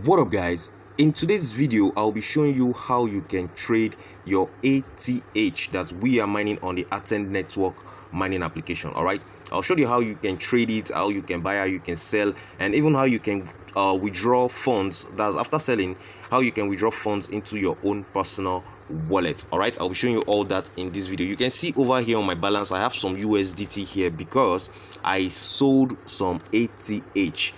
What up guys, in today's video I'll be showing you how you can trade your ATH that we are mining on the Athene Network mining application. All right, I'll show you how you can trade it, how you can buy, how you can sell, and even how you can withdraw funds. That's after selling, how you can withdraw funds into your own personal wallet. All right, I'll be showing you all that in this video. You can see over here on my balance I have some USDT here because I sold some ATH.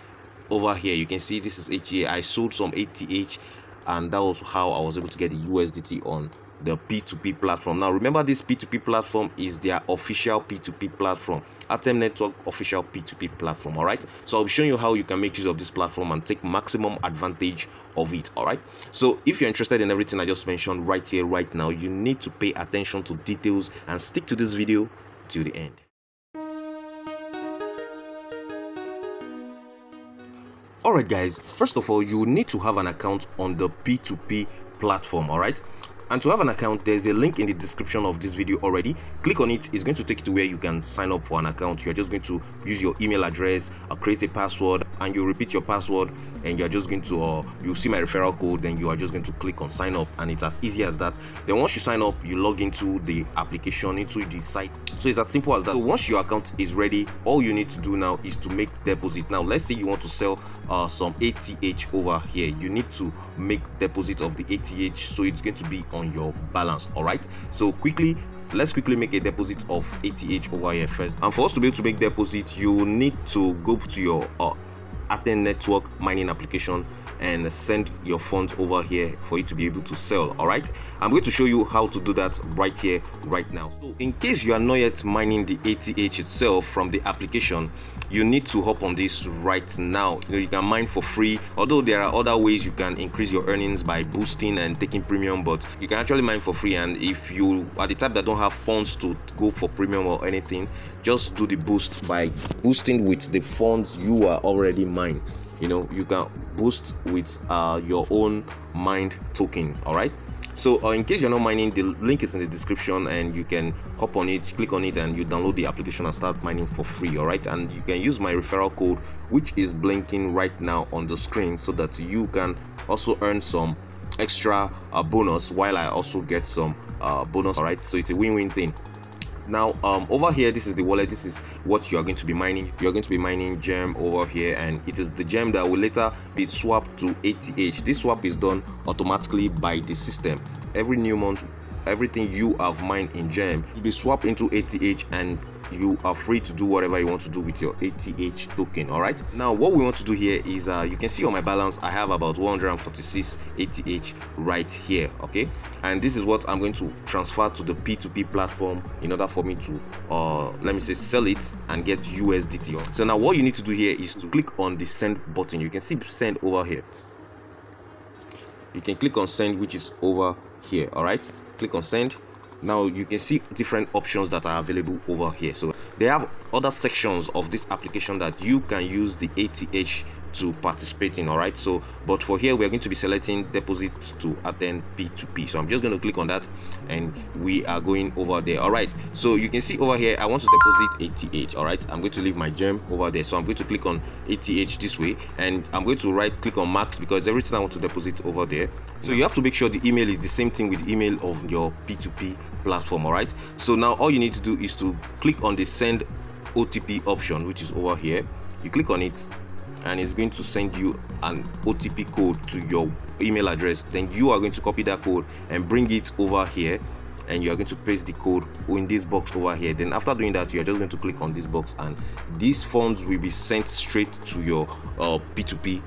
Over here you can see this is ATH. I sold some ATH, and that was how I was able to get the USDT on the P2P platform. Now remember, this P2P platform is their official P2P platform, Athene Network official P2P platform. All right, so I'll be showing you how you can make use of this platform and take maximum advantage of it. All right, so if you're interested in everything I just mentioned right here right now, you need to pay attention to details and stick to this video till the end. Alright guys, first of all you need to have an account on the P2P platform. Alright, and to have an account, there's a link in the description of this video already. Click on it. It's going to take you to where you can sign up for an account. You're just going to use your email address, create a password, and you repeat your password, and you're just going to you'll see my referral code, then you are just going to click on sign up, and it's as easy as that. Then once you sign up, you log into the application, into the site. So it's as simple as that. So once your account is ready, all you need to do now is to make deposit. Now let's say you want to sell some ATH over here. You need to make deposit of the ATH, so it's going to be on your balance. All right, so let's quickly make a deposit of ATH over here first. And for us to be able to make deposit, you need to go to your Athene Network mining application and send your funds over here for you to be able to sell. All right, I'm going to show you how to do that right here right now. So in case you are not yet mining the ATH itself from the application, you need to hop on this right now. You can mine for free, although there are other ways you can increase your earnings by boosting and taking premium, but you can actually mine for free. And if you are the type that don't have funds to go for premium or anything, just do the boost by boosting with the funds you are already mined. You can boost with your own mined token. All right, so in case you're not mining, the link is in the description, and you can hop on it, click on it, and you download the application and start mining for free. All right, and you can use my referral code, which is blinking right now on the screen, so that you can also earn some extra bonus while I also get some bonus. All right, so it's a win-win thing. Now over here, this is the wallet. This is what you are going to be mining. You're going to be mining gem over here, and it is the gem that will later be swapped to ATH. This swap is done automatically by the system. Every new month, everything you have mined in gem will be swapped into ATH, and you are free to do whatever you want to do with your ATH token. All right, now what we want to do here is you can see on my balance I have about 146 ATH right here. Okay, and this is what I'm going to transfer to the P2P platform in order for me to let me say sell it and get USDT. So now what you need to do here is to click on the send button. You can see send over here. You can click on send, which is over here. All right, click on send. Now you can see different options that are available over here. So they have other sections of this application that you can use the ATH to participate in. All right, so but for here we're going to be selecting deposit to Athene P2P. So I'm just going to click on that, and we are going over there. All right, so you can see over here I want to deposit ATH. All right, I'm going to leave my gem over there, so I'm going to click on ATH this way, and I'm going to right click on max because everything I want to deposit over there. So you have to make sure the email is the same thing with the email of your P2P platform. All right, so now all you need to do is to click on the send OTP option, which is over here. You click on it, and it's going to send you an OTP code to your email address. Then you are going to copy that code and bring it over here, and you are going to paste the code in this box over here. Then after doing that, you are just going to click on this box, and these funds will be sent straight to your P2P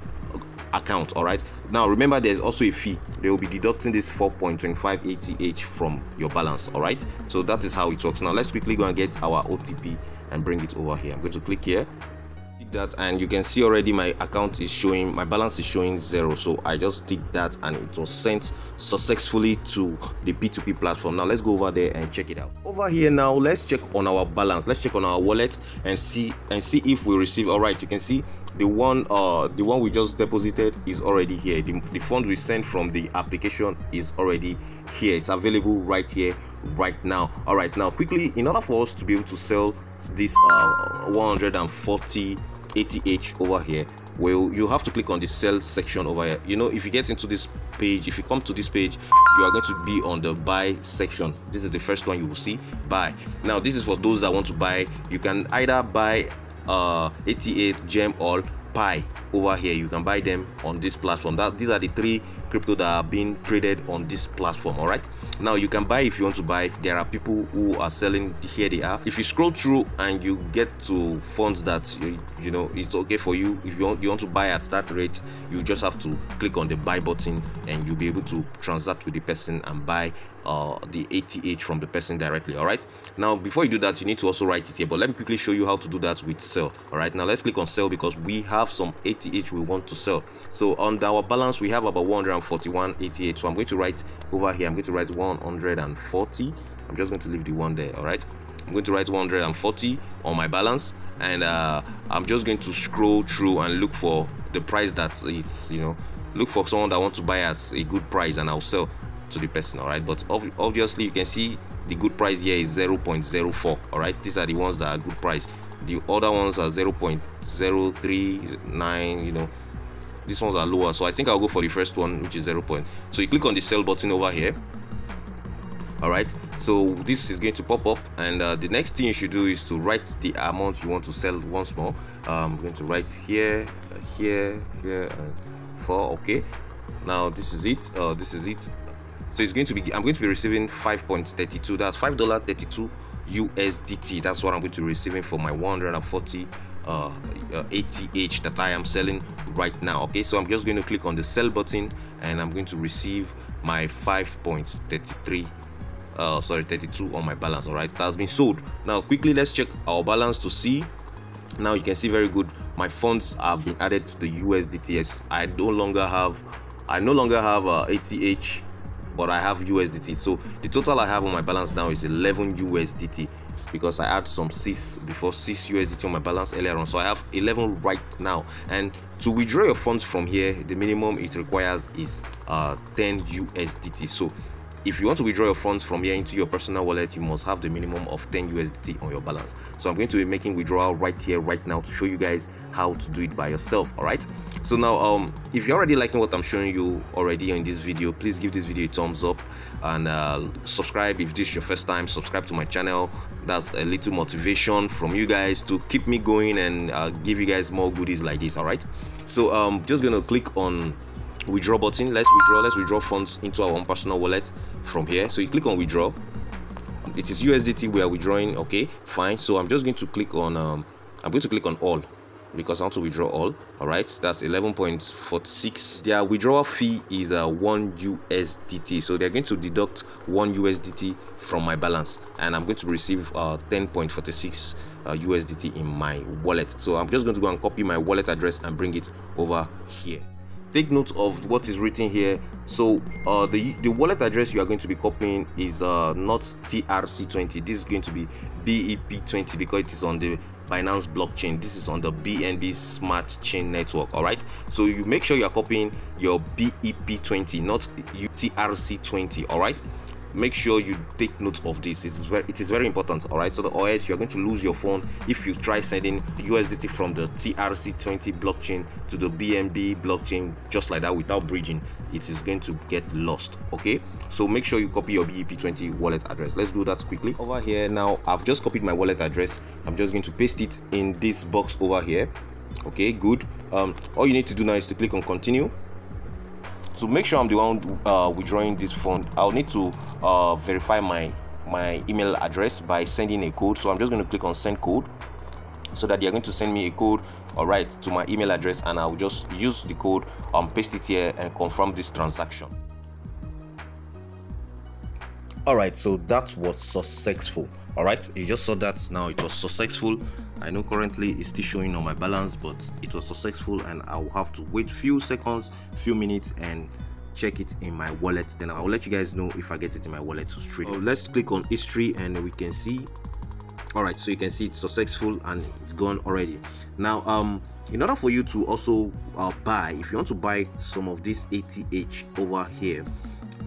account. All right, now remember there's also a fee. They will be deducting this 4.25 ATH from your balance. All right, so that is how it works. Now let's quickly go and get our OTP and bring it over here. I'm going to click here, that, and you can see already my account is showing, my balance is showing 0. So I just did that, and it was sent successfully to the P2P platform. Now let's go over there and check it out. Over here now, let's check on our balance. Let's check on our wallet and see if we receive. All right, you can see the one we just deposited is already here. The fund we sent from the application is already here. It's available right here right now. All right, now quickly, in order for us to be able to sell this 140 ATH over here, well, you have to click on the sell section over here. You know, if you get into this page, if you come to this page, you are going to be on the buy section. This is the first one you will see, buy. Now this is for those that want to buy. You can either buy ATH, gem, or pi over here. You can buy them on this platform. These are the three crypto that are being traded on this platform. All right, now you can buy if you want to buy. There are people who are selling. Here they are. If you scroll through and you get to funds that you know it's okay for you, if you want to buy at that rate, you just have to click on the buy button and you'll be able to transact with the person and buy the ATH from the person directly. All right, now before you do that, you need to also write it here, but let me quickly show you how to do that with sell. All right, now let's click on sell because we have some ATH we want to sell. So on our balance we have about 141 ATH, so I'm going to write over here, I'm going to write 140. I'm just going to leave the one there. All right, I'm going to write 140 on my balance, and I'm just going to scroll through and look for the price that it's, you know, look for someone that wants to buy at a good price, and I'll sell to the person. All right, but obviously you can see the good price here is 0.04. all right, these are the ones that are good price. The other ones are 0.039, you know, these ones are lower, so I think I'll go for the first one, which is 0. So you click on the sell button over here. All right, so this is going to pop up, and the next thing you should do is to write the amount you want to sell once more. I'm going to write here, here, and 4. Okay, now this is it. So it's going to be, I'm going to be receiving 5.32. That's $5.32 USDT. That's what I'm going to be receiving for my 140 ATH that I am selling right now. Okay, so I'm just going to click on the sell button and I'm going to receive my 5.32 on my balance. All right, that's been sold. Now quickly let's check our balance to see. Now you can see very good, my funds have been added to the USDT. I no longer have ATH, but I have USDT. So the total I have on my balance now is 11 USDT because I had some 6 USDT on my balance earlier on. So I have 11 right now. And to withdraw your funds from here, the minimum it requires is 10 USDT. So if you want to withdraw your funds from here into your personal wallet, you must have the minimum of 10 USDT on your balance. So I'm going to be making withdrawal right here, right now, to show you guys how to do it by yourself. All right, so now if you're already liking what I'm showing you already in this video, please give this video a thumbs up and subscribe if this is your first time. Subscribe to my channel. That's a little motivation from you guys to keep me going and give you guys more goodies like this. All right, so just gonna click on withdraw button. Let's withdraw funds into our own personal wallet from here. So you click on withdraw. It is USDT we are withdrawing. Okay, fine. So I'm just going to click on I'm going to click on all because I want to withdraw all. All right, that's 11.46. their withdrawal fee is 1 USDT, so they're going to deduct 1 USDT from my balance, and I'm going to receive 10.46 USDT in my wallet. So I'm just going to go and copy my wallet address and bring it over here. Take note of what is written here. So the wallet address you are going to be copying is not TRC20. This is going to be BEP20 because it is on the Binance blockchain. This is on the BNB Smart Chain Network. All right, so you make sure you are copying your BEP20, not TRC20. all right, make sure you take note of this. It is very important. All right, so or else you're going to lose your phone if you try sending USDT from the TRC20 blockchain to the BNB blockchain just like that without bridging. It is going to get lost. Okay, so make sure you copy your BEP20 wallet address. Let's do that quickly. Over here now, I've just copied my wallet address. I'm just going to paste it in this box over here. Okay, good. All you need to do now is to click on continue. So make sure I'm the one withdrawing this fund. I'll need to verify my email address by sending a code. So I'm just going to click on send code so that they're going to send me a code, all right, to my email address, and I'll just use the code, paste it here and confirm this transaction. All right, so that was successful. All right, you just saw that. Now it was successful. I know currently it's still showing on my balance, but it was successful, and I'll have to wait few seconds, few minutes, and check it in my wallet. Then I'll let you guys know if I get it in my wallet to straight. So let's click on history and we can see. All right, so you can see it's successful and it's gone already. Now in order for you to also buy, if you want to buy some of this ATH over here,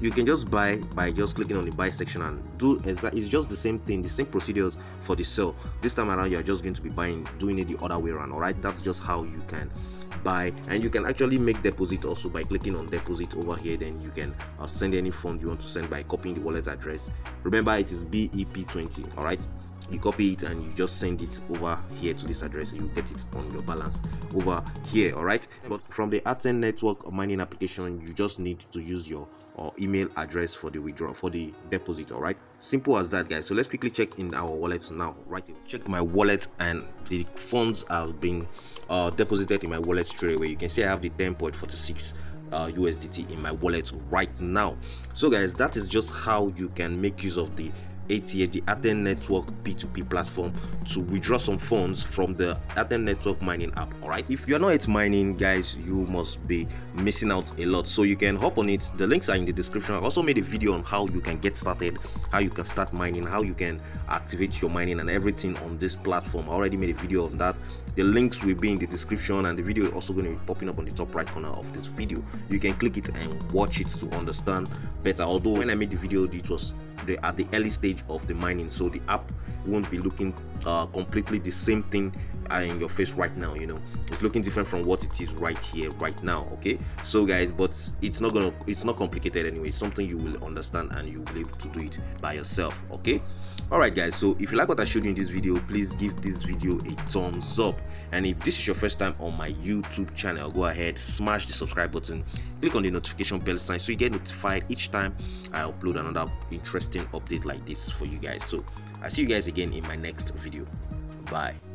you can just buy by just clicking on the buy section and do it's just the same thing, the same procedures for the sell. This time around you are just going to be doing it the other way around. All right, that's just how you can buy, and you can actually make deposit also by clicking on deposit over here. Then you can send any fund you want to send by copying the wallet address. Remember, it is BEP20. all right, you copy it and you just send it over here to this address. You get it on your balance over here. All right, but from the Athene Network mining application, you just need to use your email address for the withdrawal, for the deposit. All right, simple as that, guys. So let's quickly check in our wallet now. Right, check my wallet and the funds have been deposited in my wallet straight away. You can see I have the 10.46 USDT in my wallet right now. So guys, that is just how you can make use of the ATH, the Athene Network P2P platform, to withdraw some funds from the Athene Network mining app. All right, if you're not at mining, guys, you must be missing out a lot. So you can hop on it. The links are in the description. I also made a video on how you can get started, how you can start mining, how you can activate your mining and everything on this platform. I already made a video on that. The links will be in the description, and the video is also going to be popping up on the top right corner of this video. You can click it and watch it to understand better. Although when I made the video, it was at the early stage of the mining, so the app won't be looking completely the same thing in your face right now. You know, it's looking different from what it is right here right now. Okay, so guys, but it's not complicated anyway. It's something you will understand and you will be able to do it by yourself. Okay, all right, guys, so if you like what I showed you in this video, please give this video a thumbs up, and if this is your first time on my YouTube channel, go ahead, smash the subscribe button, click on the notification bell sign so you get notified each time I upload another interesting update like this for you guys. So I see you guys again in my next video. Bye.